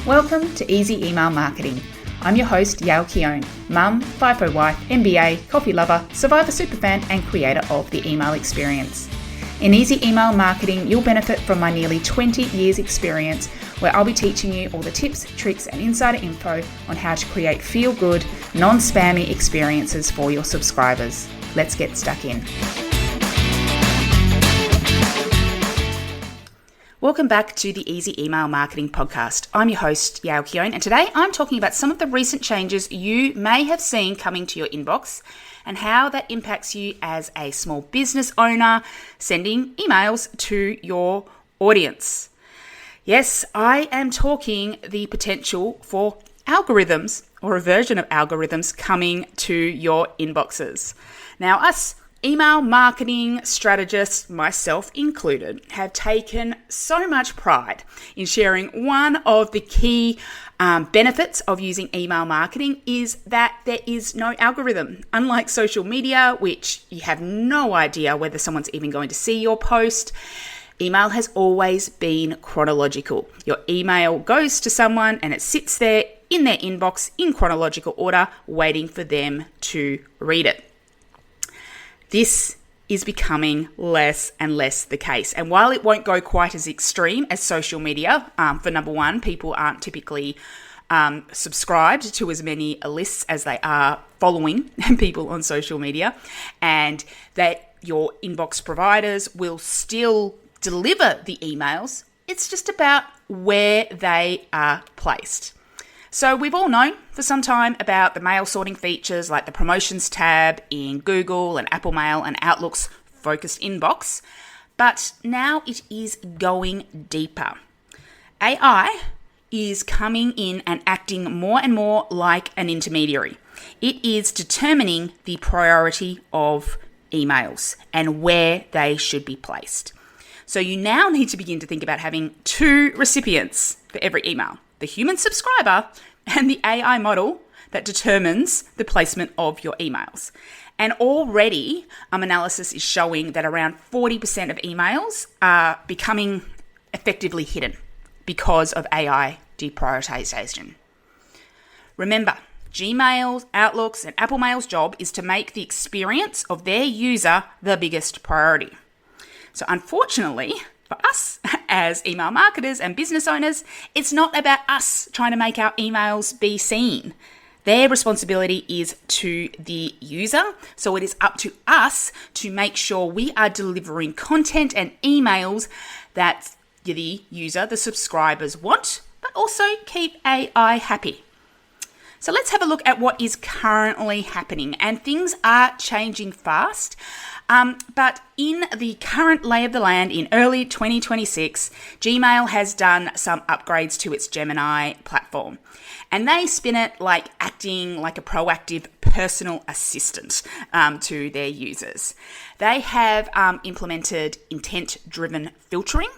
Welcome to Easy Email Marketing. I'm your host, Yale Keown, mum, FIFO wife, MBA, coffee lover, survivor superfan, and creator of the email experience. In Easy Email Marketing, you'll benefit from my nearly 20 years experience, where I'll be teaching you all the tips, tricks, and insider info on how to create feel-good, non-spammy experiences for your subscribers. Let's get stuck in. Welcome back to the Easy Email Marketing Podcast. I'm your host, Yale Keown, and today I'm talking about some of the recent changes you may have seen coming to your inbox and how that impacts you as a small business owner sending emails to your audience. Yes, I am talking the potential for algorithms or a version of algorithms coming to your inboxes. Now, us email marketing strategists, myself included, have taken so much pride in sharing one of the key benefits of using email marketing is that there is no algorithm. Unlike social media, which you have no idea whether someone's even going to see your post, email has always been chronological. Your email goes to someone and it sits there in their inbox in chronological order, waiting for them to read it. This is becoming less and less the case. And while it won't go quite as extreme as social media, for number one, people aren't typically subscribed to as many lists as they are following people on social media, and that your inbox providers will still deliver the emails. It's just about where they are placed. So we've all known for some time about the mail sorting features like the promotions tab in Google and Apple Mail and Outlook's focused inbox, but now it is going deeper. AI is coming in and acting more and more like an intermediary. It is determining the priority of emails and where they should be placed. So you now need to begin to think about having two recipients for every email: the human subscriber and the AI model that determines the placement of your emails. And already analysis is showing that around 40% of emails are becoming effectively hidden because of AI deprioritization. Remember, Gmail, Outlook's, and Apple Mail's job is to make the experience of their user the biggest priority. So unfortunately, for us as email marketers and business owners, it's not about us trying to make our emails be seen. Their responsibility is to the user, so it is up to us to make sure we are delivering content and emails that the user, the subscribers want, but also keep AI happy. So let's have a look at what is currently happening, and things are changing fast. But in the current lay of the land in early 2026, Gmail has done some upgrades to its Gemini platform. And they spin it like acting like a proactive personal assistant to their users. They have implemented intent-driven filtering.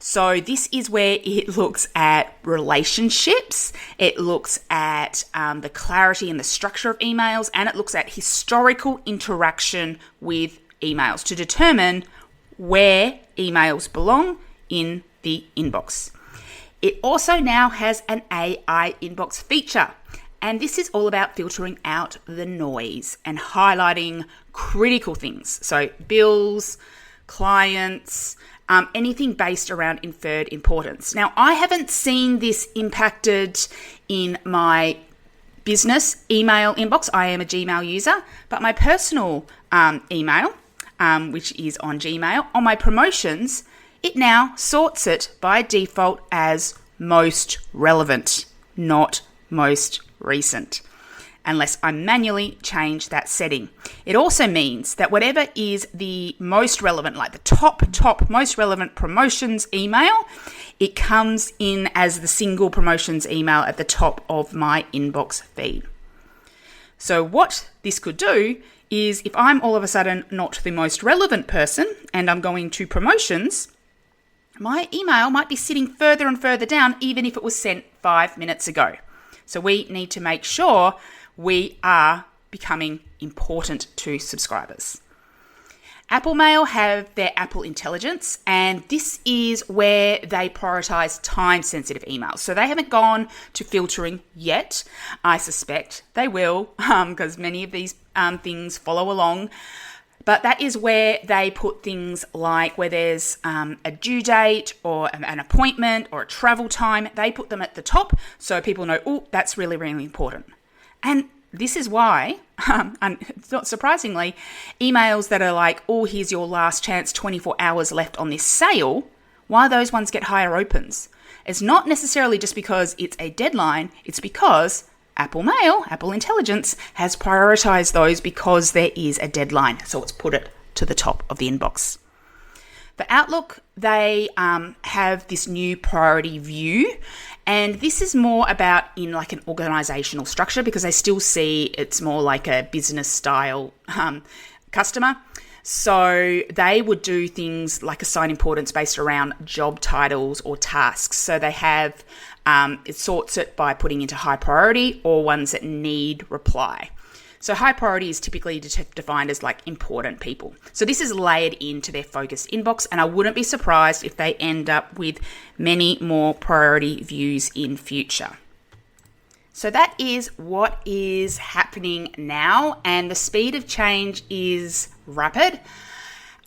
So this is where it looks at relationships, it looks at the clarity and the structure of emails, and it looks at historical interaction with emails to determine where emails belong in the inbox. It also now has an AI inbox feature, and this is all about filtering out the noise and highlighting critical things. So bills, clients, anything based around inferred importance. Now, I haven't seen this impacted in my business email inbox. I am a Gmail user, but my personal email, which is on Gmail, on my promotions, it now sorts it by default as most relevant, not most recent, unless I manually change that setting. It also means that whatever is the most relevant, like the top most relevant promotions email, it comes in as the single promotions email at the top of my inbox feed. So what this could do is, if I'm all of a sudden not the most relevant person and I'm going to promotions, my email might be sitting further and further down, even if it was sent 5 minutes ago. So we need to make sure we are becoming important to subscribers. Apple Mail have their Apple Intelligence, and this is where they prioritize time-sensitive emails. So they haven't gone to filtering yet. I suspect they will, because many of these things follow along. But that is where they put things like where there's a due date or an appointment or a travel time. They put them at the top so people know, oh, that's really, really important. And this is why, not surprisingly, emails that are like, oh, here's your last chance, 24 hours left on this sale, why those ones get higher opens. It's not necessarily just because it's a deadline, it's because Apple Mail, Apple Intelligence, has prioritized those because there is a deadline. So it's put it to the top of the inbox. For Outlook, they have this new priority view, and this is more about in like an organizational structure because they still see it's more like a business style customer. So they would do things like assign importance based around job titles or tasks. So they have, it sorts it by putting into high priority or ones that need reply. So high priority is typically defined as like important people. So this is layered into their focused inbox, and I wouldn't be surprised if they end up with many more priority views in future. So that is what is happening now, and the speed of change is rapid.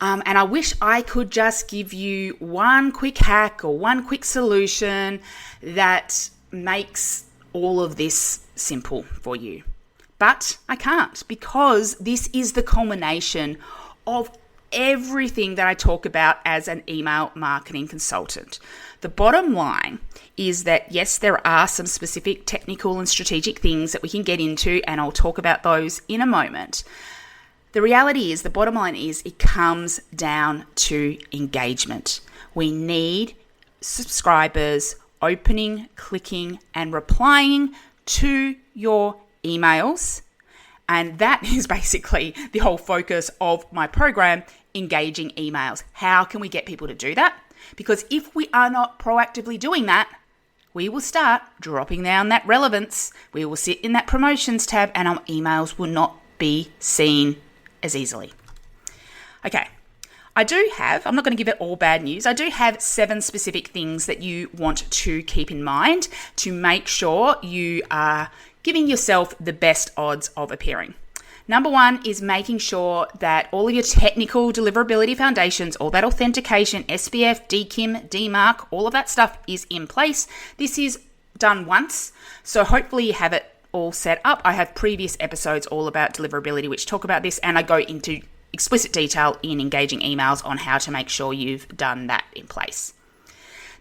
And I wish I could just give you one quick hack or one quick solution that makes all of this simple for you. But I can't, because this is the culmination of everything that I talk about as an email marketing consultant. The bottom line is that, yes, there are some specific technical and strategic things that we can get into, and I'll talk about those in a moment. The reality is, the bottom line is, it comes down to engagement. We need subscribers opening, clicking, and replying to your emails. And that is basically the whole focus of my program, Engaging Emails. How can we get people to do that? Because if we are not proactively doing that, we will start dropping down that relevance. We will sit in that promotions tab and our emails will not be seen as easily. Okay. I'm not going to give it all bad news. I do have 7 specific things that you want to keep in mind to make sure you are giving yourself the best odds of appearing. Number 1 is making sure that all of your technical deliverability foundations, all that authentication, SPF, DKIM, DMARC, all of that stuff is in place. This is done once, so hopefully you have it all set up. I have previous episodes all about deliverability which talk about this, and I go into explicit detail in Engaging Emails on how to make sure you've done that in place.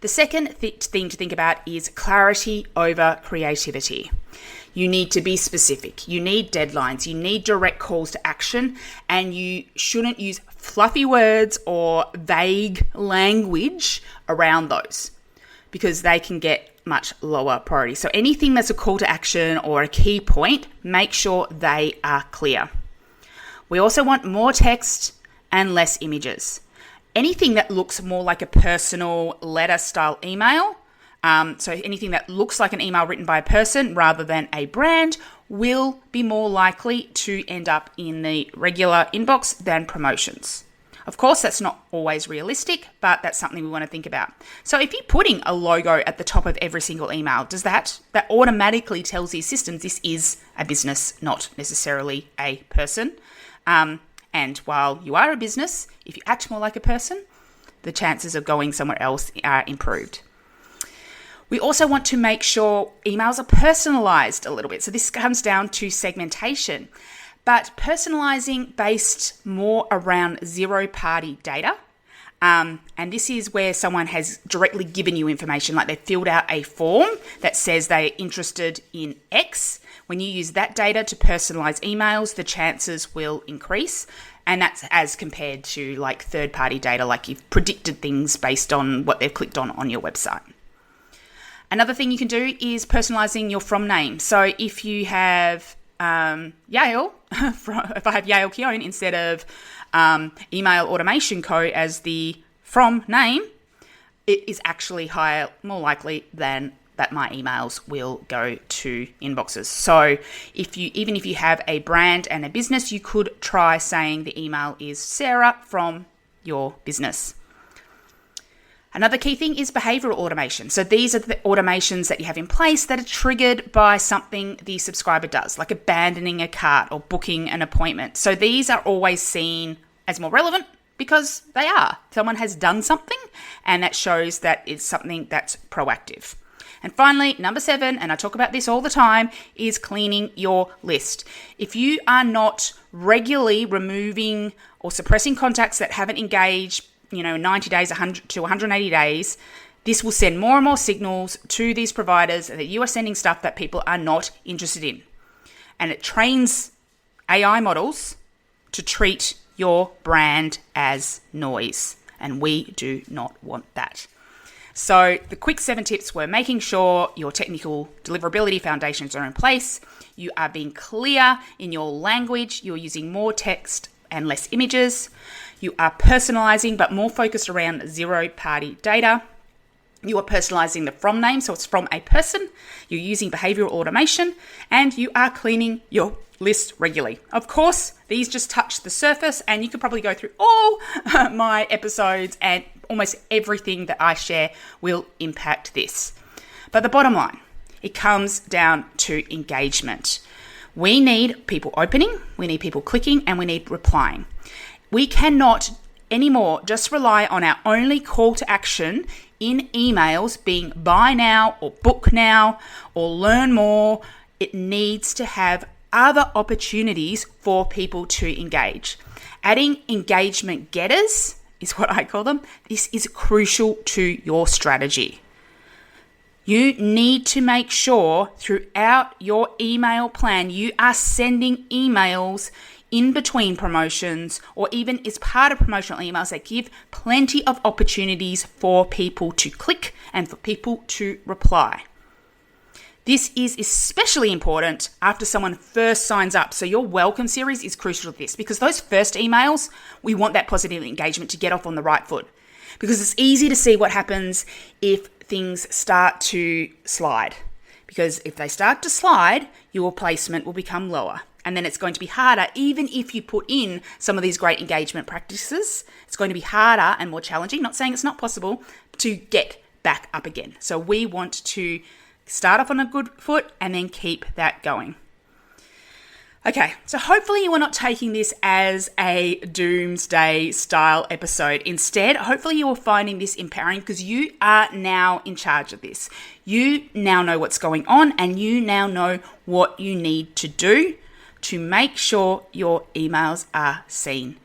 The second thing to think about is clarity over creativity. You need to be specific. You need deadlines. You need direct calls to action, and you shouldn't use fluffy words or vague language around those because they can get much lower priority. So anything that's a call to action or a key point, make sure they are clear. We also want more text and less images. Anything that looks more like a personal letter style email, so anything that looks like an email written by a person rather than a brand, will be more likely to end up in the regular inbox than promotions. Of course, that's not always realistic, but that's something we want to think about. So if you're putting a logo at the top of every single email, does that automatically tells these systems this is a business, not necessarily a person. And while you are a business, if you act more like a person, the chances of going somewhere else are improved. We also want to make sure emails are personalized a little bit. So this comes down to segmentation, but personalizing based more around zero-party data. And this is where someone has directly given you information, like they filled out a form that says they're interested in X. When you use that data to personalize emails, the chances will increase. And that's as compared to like third-party data, like you've predicted things based on what they've clicked on your website. Another thing you can do is personalizing your from name. So if you have Yale, if I have Yale Keown instead of email automation co as the from name, it is actually more likely than that my emails will go to inboxes. So even if you have a brand and a business, you could try saying the email is Sarah from your business. Another key thing is behavioral automation. So these are the automations that you have in place that are triggered by something the subscriber does, like abandoning a cart or booking an appointment. So these are always seen as more relevant because they are. Someone has done something, and that shows that it's something that's proactive. And finally, number 7, and I talk about this all the time, is cleaning your list. If you are not regularly removing or suppressing contacts that haven't engaged 90 days, 100 to 180 days, this will send more and more signals to these providers that you are sending stuff that people are not interested in. And it trains AI models to treat your brand as noise. And we do not want that. So the quick 7 tips were making sure your technical deliverability foundations are in place. You are being clear in your language. You're using more text and less images. You are personalizing, but more focused around zero-party data. You are personalizing the from name, so it's from a person. You're using behavioral automation, and you are cleaning your list regularly. Of course, these just touch the surface, and you could probably go through all my episodes, and almost everything that I share will impact this. But the bottom line, it comes down to engagement. We need people opening, we need people clicking, and we need replying. We cannot anymore just rely on our only call to action in emails being buy now or book now or learn more. It needs to have other opportunities for people to engage. Adding engagement getters is what I call them. This is crucial to your strategy. You need to make sure throughout your email plan, you are sending emails in between promotions or even as part of promotional emails that give plenty of opportunities for people to click and for people to reply. This is especially important after someone first signs up. So your welcome series is crucial to this because those first emails, we want that positive engagement to get off on the right foot because it's easy to see what happens if things start to slide. Because if they start to slide, your placement will become lower. And then it's going to be harder, even if you put in some of these great engagement practices, it's going to be harder and more challenging, not saying it's not possible, to get back up again. So we want to start off on a good foot and then keep that going. Okay, so hopefully you are not taking this as a doomsday style episode. Instead, hopefully you are finding this empowering because you are now in charge of this. You now know what's going on and you now know what you need to do to make sure your emails are seen.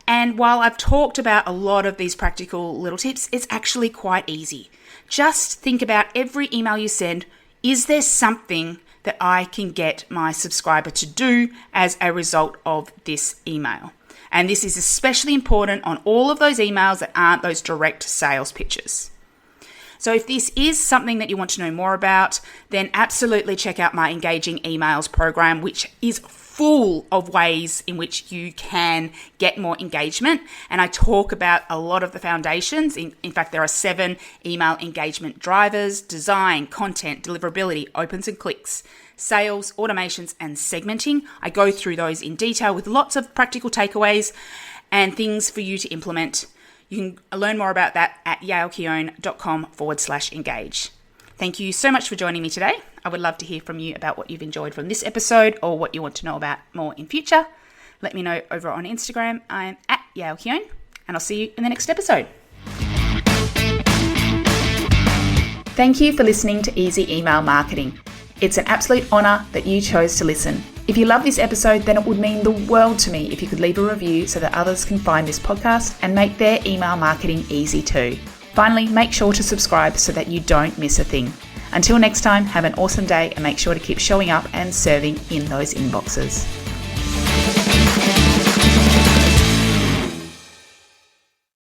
And while I've talked about a lot of these practical little tips, it's actually quite easy. Just think about every email you send. Is there something that I can get my subscriber to do as a result of this email? And this is especially important on all of those emails that aren't those direct sales pitches. So if this is something that you want to know more about, then absolutely check out my Engaging Emails program, which is full of ways in which you can get more engagement. And I talk about a lot of the foundations. In fact, there are 7 email engagement drivers: design, content, deliverability, opens and clicks, sales, automations, and segmenting. I go through those in detail with lots of practical takeaways and things for you to implement. You can learn more about that at yaelkeown.com/engage. Thank you so much for joining me today. I would love to hear from you about what you've enjoyed from this episode or what you want to know about more in future. Let me know over on Instagram. I'm at yaelkeown, and I'll see you in the next episode. Thank you for listening to Easy Email Marketing. It's an absolute honor that you chose to listen. If you love this episode, then it would mean the world to me if you could leave a review so that others can find this podcast and make their email marketing easy too. Finally, make sure to subscribe so that you don't miss a thing. Until next time, have an awesome day and make sure to keep showing up and serving in those inboxes.